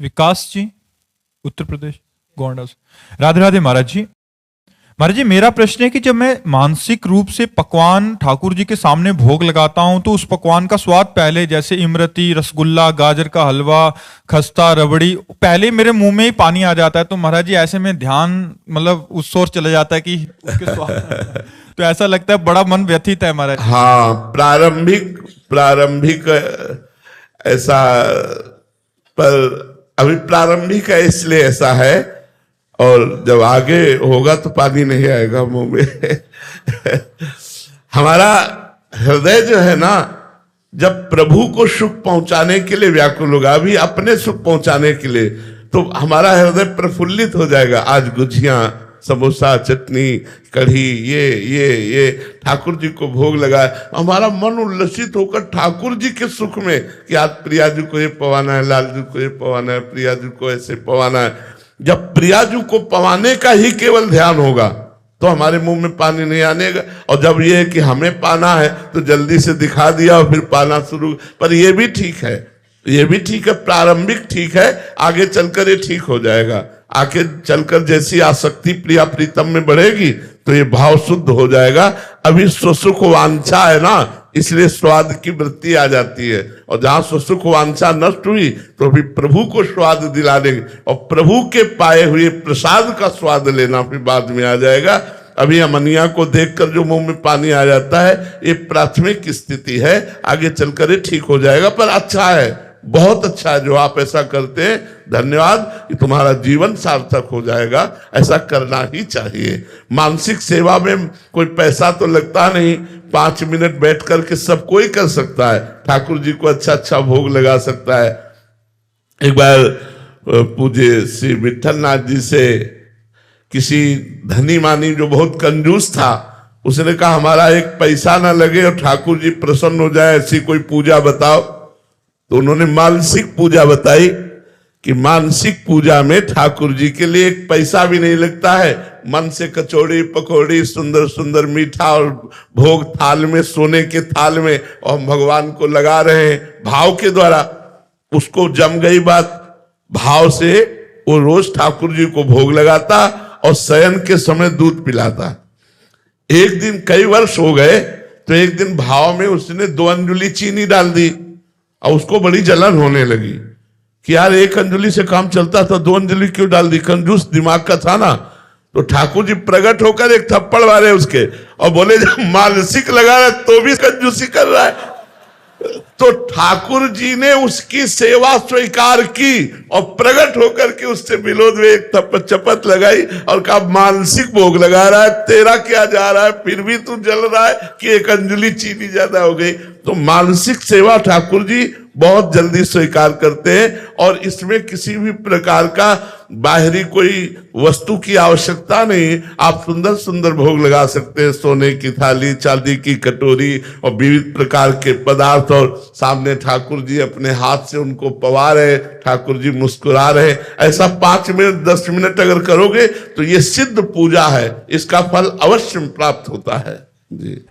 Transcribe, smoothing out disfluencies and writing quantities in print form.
विकास जी, उत्तर प्रदेश, गोंडा से। राधे राधे महाराज जी। महाराज जी, मेरा प्रश्न है कि जब मैं मानसिक रूप से पकवान ठाकुर जी के सामने भोग लगाता हूं तो उस पकवान का स्वाद पहले, जैसे इमरती, रसगुल्ला, गाजर का हलवा, खस्ता, रबड़ी, पहले मेरे मुंह में ही पानी आ जाता है। तो महाराज जी ऐसे में ध्यान मतलब उस ओर चला जाता है कि उसके स्वाद तो ऐसा लगता है बड़ा मन व्यथित है महाराज। हाँ, प्रारंभिक ऐसा, पर अभी प्रारंभिक है इसलिए ऐसा है, और जब आगे होगा तो पानी नहीं आएगा मुंह में। हमारा हृदय जो है ना, जब प्रभु को सुख पहुंचाने के लिए व्याकुल होगा, अभी अपने सुख पहुंचाने के लिए, तो हमारा हृदय प्रफुल्लित हो जाएगा। आज गुझिया, समोसा, चटनी, कढ़ी, ये ठाकुर जी को भोग लगाए, हमारा मन उल्लसित होकर ठाकुर जी के सुख में कि आज प्रिया जी को ये पवाना है, लाल जी को ये पवाना है, प्रिया जी को ऐसे पवाना है। जब प्रियाजू को पवाने का ही केवल ध्यान होगा तो हमारे मुंह में पानी नहीं आनेगा। और जब ये है कि हमें पाना है तो जल्दी से दिखा दिया और फिर पाना शुरू। पर ये भी ठीक है, ये भी ठीक है, प्रारंभिक ठीक है, आगे चलकर ये ठीक हो जाएगा। आगे चलकर जैसी आसक्ति प्रिया प्रीतम में बढ़ेगी तो ये भाव शुद्ध हो जाएगा। अभी स्वसुख वांछा है ना, इसलिए स्वाद की वृत्ति आ जाती है, और जहां स्वसुख वांछा नष्ट हुई तो भी प्रभु को स्वाद दिला देंगे, और प्रभु के पाए हुए प्रसाद का स्वाद लेना फिर बाद में आ जाएगा। अभी अमनिया को देखकर जो मुंह में पानी आ जाता है, ये प्राथमिक स्थिति है, आगे चलकर ये ठीक हो जाएगा। पर अच्छा है, बहुत अच्छा है जो आप ऐसा करते हैं, धन्यवाद, कि तुम्हारा जीवन सार्थक हो जाएगा। ऐसा करना ही चाहिए। मानसिक सेवा में कोई पैसा तो लगता नहीं, 5 मिनट बैठ करके सब कोई कर सकता है, ठाकुर जी को अच्छा अच्छा भोग लगा सकता है। एक बार पूज्य श्री विठल नाथ जी से किसी धनी मानी जो बहुत कंजूस था, उसने कहा हमारा एक पैसा ना लगे और ठाकुर जी प्रसन्न हो जाए, ऐसी कोई पूजा बताओ। तो उन्होंने मानसिक पूजा बताई कि मानसिक पूजा में ठाकुर जी के लिए एक पैसा भी नहीं लगता है। मन से कचौड़ी पकौड़ी, सुंदर सुंदर मीठा और भोग थाल में, सोने के थाल में, और भगवान को लगा रहे हैं भाव के द्वारा। उसको जम गई बात, भाव से वो रोज ठाकुर जी को भोग लगाता और शयन के समय दूध पिलाता। एक दिन, कई वर्ष हो गए, तो एक दिन भाव में उसने 2 अंजुली चीनी डाल दी, और उसको बड़ी जलन होने लगी कि यार 1 अंजुली से काम चलता था, 2 अंजुली क्यों डाल दी। कंजूस दिमाग का था ना। तो ठाकुर जी प्रकट होकर एक थप्पड़ मारे उसके, और बोले जब मानसिक लगा रहा है तो भी कंजूसी कर रहा है। तो ठाकुर जी ने उसकी सेवा स्वीकार की और प्रकट होकर के उससे विरोध में एक चपत लगाई और कहा मानसिक भोग लगा रहा है, तेरा क्या जा रहा है, फिर भी तू जल रहा है कि 1 अंजुली चीनी ज्यादा हो गई। तो मानसिक सेवा ठाकुर जी बहुत जल्दी स्वीकार करते हैं, और इसमें किसी भी प्रकार का बाहरी कोई वस्तु की आवश्यकता नहीं। आप सुंदर सुंदर भोग लगा सकते हैं, सोने की थाली, चांदी की कटोरी और विविध प्रकार के पदार्थ, और सामने ठाकुर जी अपने हाथ से उनको पवा रहे, ठाकुर जी मुस्कुरा रहे। ऐसा 5 मिनट 10 मिनट अगर करोगे तो ये सिद्ध पूजा है, इसका फल अवश्य प्राप्त होता है जी।